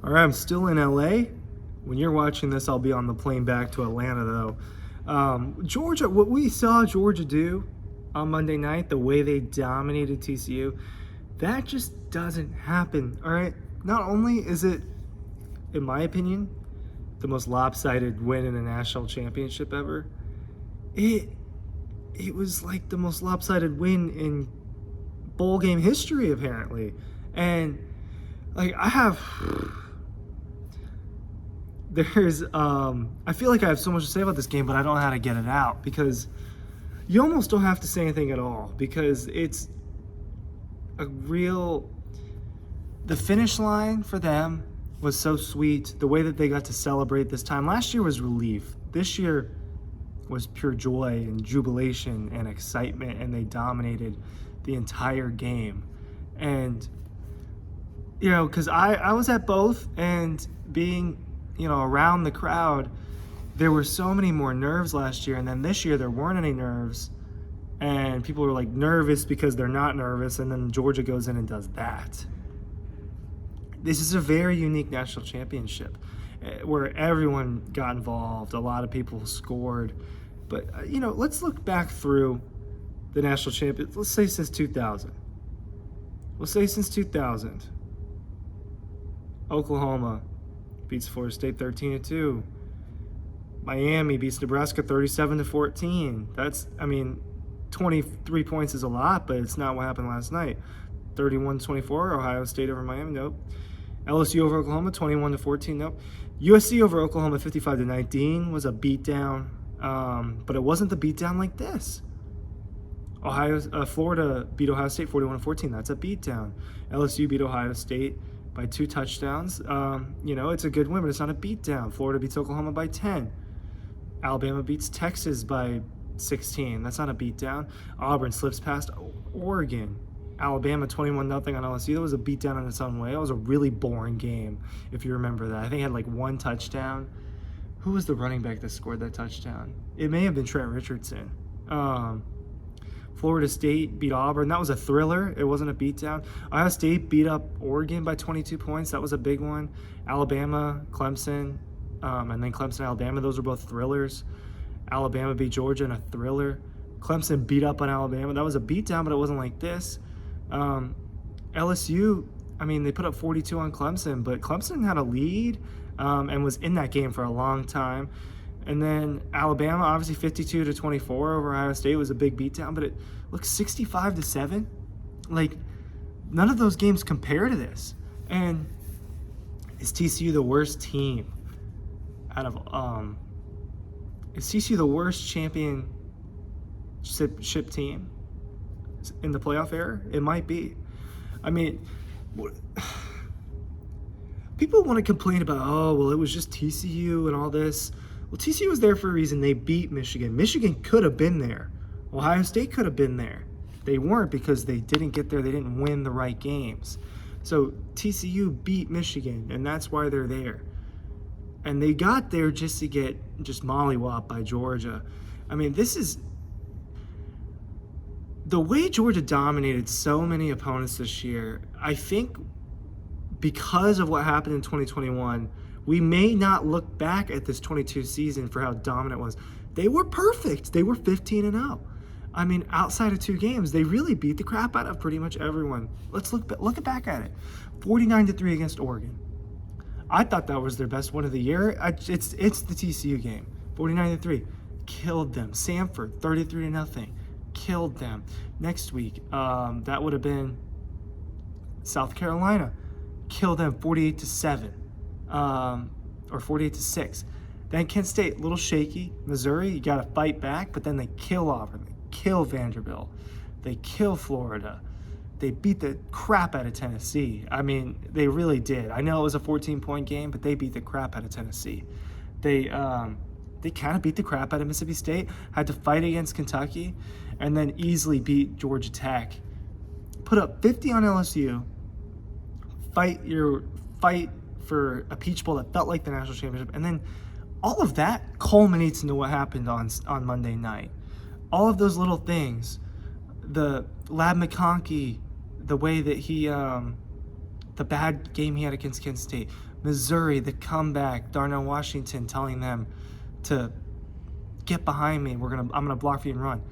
All right, I'm still in LA. When you're watching this, I'll be on the plane back to Atlanta, though. Georgia, what we saw Georgia do on Monday night, the way they dominated TCU, that just doesn't happen. All right, not only is it, in my opinion, the most lopsided win in a national championship ever, it was like the most lopsided win in bowl game history, apparently. And like I feel like I have so much to say about this game, but I don't know how to get it out, because you almost don't have to say anything at all, because it's the finish line for them was so sweet. The way that they got to celebrate this time. Last year was relief. This year was pure joy and jubilation and excitement, and they dominated the entire game. And, because I was at both, and being, around the crowd, there were so many more nerves last year, and then this year there weren't any nerves, and people were like nervous because they're not nervous, and then Georgia goes in and does that. This is a very unique national championship where everyone got involved, a lot of people scored. But, let's look back through the national championship. Let's say since 2000. Oklahoma beats Florida State 13-2. Miami beats Nebraska 37-14. 23 points is a lot, but it's not what happened last night. 31-24, Ohio State over Miami, nope. LSU over Oklahoma, 21-14, nope. USC over Oklahoma, 55-19 was a beatdown, but it wasn't the beatdown like this. Florida beat Ohio State 41-14. That's a beatdown. LSU beat Ohio State by 2 touchdowns. It's a good win, but it's not a beatdown. Florida beats Oklahoma by 10. Alabama beats Texas by 16. That's not a beatdown. Auburn slips past Oregon. Alabama 21-0 on LSU. That was a beatdown in its own way. That was a really boring game, if you remember that. I think it had like 1 touchdown. Who was the running back that scored that touchdown? It may have been Trent Richardson. Florida State beat Auburn. That was a thriller. It wasn't a beatdown. Ohio State beat up Oregon by 22 points. That was a big one. Alabama, Clemson, and then Clemson, Alabama. Those were both thrillers. Alabama beat Georgia in a thriller. Clemson beat up on Alabama. That was a beatdown, but it wasn't like this. LSU, they put up 42 on Clemson, but Clemson had a lead and was in that game for a long time. And then Alabama, obviously 52-24 over Ohio State was a big beatdown, but it looks 65-7. Like, none of those games compare to this. And is TCU the worst team out of is TCU the worst championship team in the playoff era? It might be. People want to complain about, it was just TCU and all this. Well, TCU was there for a reason. They beat Michigan. Michigan could have been there. Ohio State could have been there. They weren't, because they didn't get there. They didn't win the right games. So TCU beat Michigan, and that's why they're there. And they got there just to get mollywopped by Georgia. This is the way Georgia dominated so many opponents this year. I think because of what happened in 2021, we may not look back at this 22 season for how dominant it was. They were perfect. They were 15-0. Outside of 2 games, they really beat the crap out of pretty much everyone. Let's look back at it. 49-3 against Oregon. I thought that was their best win of the year. It's the TCU game. 49-3. Killed them. Samford, 33-0. Killed them. Next week, that would have been South Carolina. Killed them 48-7. Or 48-6. Then Kent State, a little shaky. Missouri, you got to fight back, but then they kill Auburn. They kill Vanderbilt. They kill Florida. They beat the crap out of Tennessee. They really did. I know it was a 14-point game, but they beat the crap out of Tennessee. They kind of beat the crap out of Mississippi State, had to fight against Kentucky, and then easily beat Georgia Tech. Put up 50 on LSU. Fight for a Peach Bowl that felt like the national championship, and then all of that culminates into what happened on Monday night. All of those little things, the Lab McConkey, the way that he the bad game he had against Kent State, Missouri, the comeback, Darnell Washington telling them to get behind me. I'm gonna block for you and run.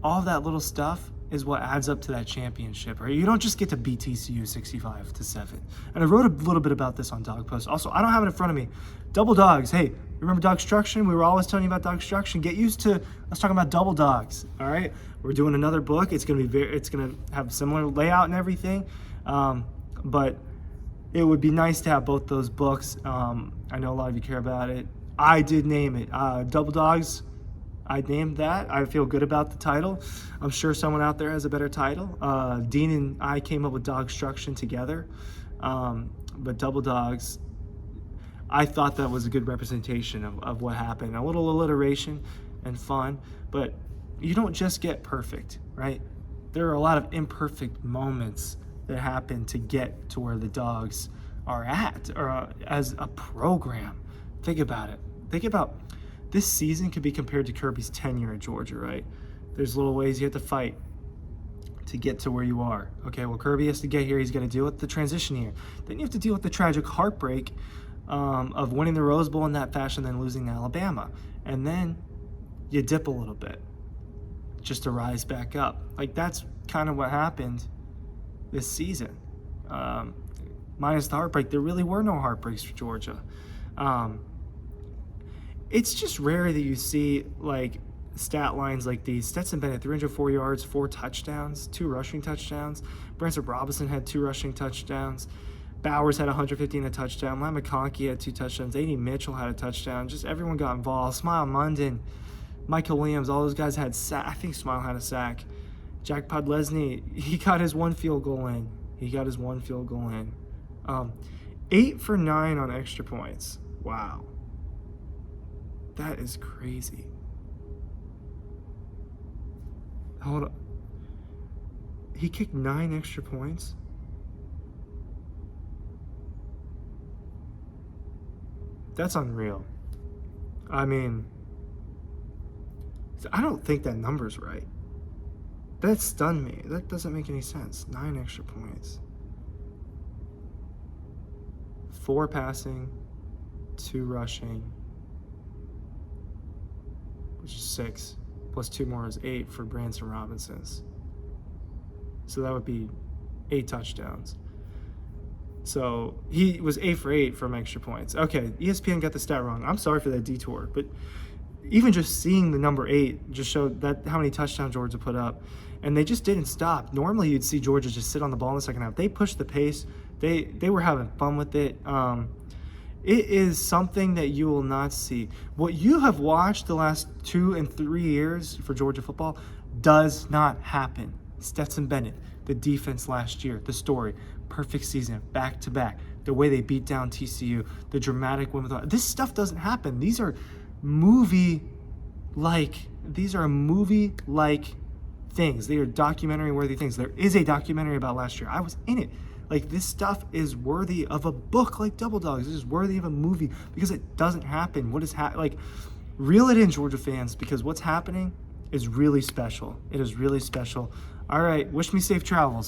All that little stuff is what adds up to that championship, right? You don't just get to beat TCU 65-7. And I wrote a little bit about this on Dog Post. Also, I don't have it in front of me. Double Dogs. Hey, remember DAWGS? We were always telling you about DAWGS. Get used to us talking about double dogs. All right, we're doing another book. It's gonna have similar layout and everything, but it would be nice to have both those books. I know a lot of you care about it. I did name it Double Dogs. I named that. I feel good about the title. I'm sure someone out there has a better title. Dean and I came up with DAWGS together, but Double Dogs, I thought that was a good representation of what happened. A little alliteration and fun, but you don't just get perfect, right? There are a lot of imperfect moments that happen to get to where the Dogs are at, or as a program. Think about it. Think about this season could be compared to Kirby's tenure at Georgia, right? There's little ways you have to fight to get to where you are. Okay, well, Kirby has to get here. He's got to deal with the transition here. Then you have to deal with the tragic heartbreak of winning the Rose Bowl in that fashion, then losing to Alabama. And then you dip a little bit just to rise back up. Like, that's kind of what happened this season. Minus the heartbreak, there really were no heartbreaks for Georgia. It's just rare that you see like stat lines like these. Stetson Bennett, 304 yards, 4 touchdowns, 2 rushing touchdowns. Branson Robinson had 2 rushing touchdowns. Bowers had 115 and a touchdown. Matt McConkey had 2 touchdowns. A.D. Mitchell had a touchdown. Just everyone got involved. Smile Munden, Michael Williams, all those guys had I think Smile had a sack. Jack Podlesny, he got his 1 field goal in. 8 for 9 on extra points. Wow. That is crazy. Hold on. He kicked 9 extra points? That's unreal. I mean, I don't think that number's right. That stunned me. That doesn't make any sense. 9 extra points. 4 passing, 2 rushing, which is 6, plus 2 more is 8 for Branson Robinson's. So that would be 8 touchdowns. So he was 8 for 8 from extra points. Okay, ESPN got the stat wrong. I'm sorry for that detour, but even just seeing the number 8 just showed that how many touchdowns Georgia put up. And they just didn't stop. Normally you'd see Georgia just sit on the ball in the second half. They pushed the pace. They were having fun with it. It is something that you will not see. What you have watched the last 2 and 3 years for Georgia football does not happen. Stetson Bennett, the defense last year, the story, perfect season, back-to-back, the way they beat down TCU, the dramatic win with this stuff doesn't happen. These are movie-like things. They are documentary-worthy things. There is a documentary about last year. I was in it. Like, this stuff is worthy of a book like Double Dogs. This is worthy of a movie because it doesn't happen. What is reel it in, Georgia fans, because what's happening is really special. It is really special. All right, wish me safe travels.